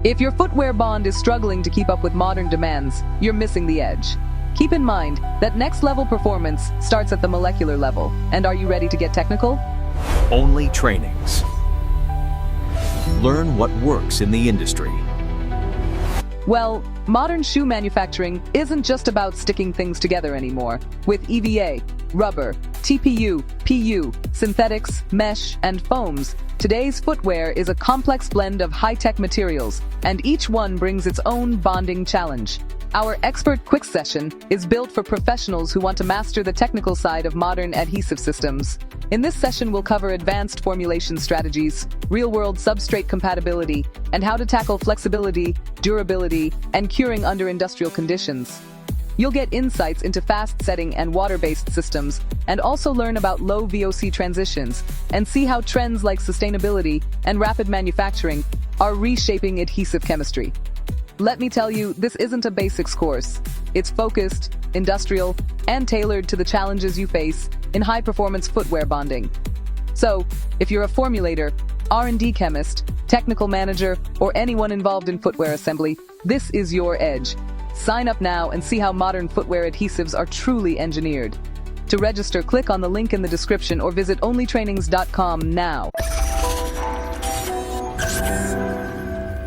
If your footwear bond is struggling to keep up with modern demands, you're missing the edge. Keep in mind that next-level performance starts at the molecular level. And are you ready to get technical? OnlyTRAININGS. Learn what works in the industry. Well, modern shoe manufacturing isn't just about sticking things together anymore. With EVA, rubber, TPU, PU, synthetics, mesh, and foams, today's footwear is a complex blend of high-tech materials, and each one brings its own bonding challenge. Our expert quick session is built for professionals who want to master the technical side of modern adhesive systems. In this session, we'll cover advanced formulation strategies, real-world substrate compatibility, and how to tackle flexibility, durability, and curing under industrial conditions. You'll get insights into fast-setting and water-based systems, and also learn about low VOC transitions, and see how trends like sustainability and rapid manufacturing are reshaping adhesive chemistry. Let me tell you, this isn't a basics course. It's focused, industrial, and tailored to the challenges you face in high-performance footwear bonding. So, if you're a formulator, R&D chemist, technical manager, or anyone involved in footwear assembly, this is your edge. Sign up now and see how modern footwear adhesives are truly engineered. To register, click on the link in the description or visit onlytrainings.com now.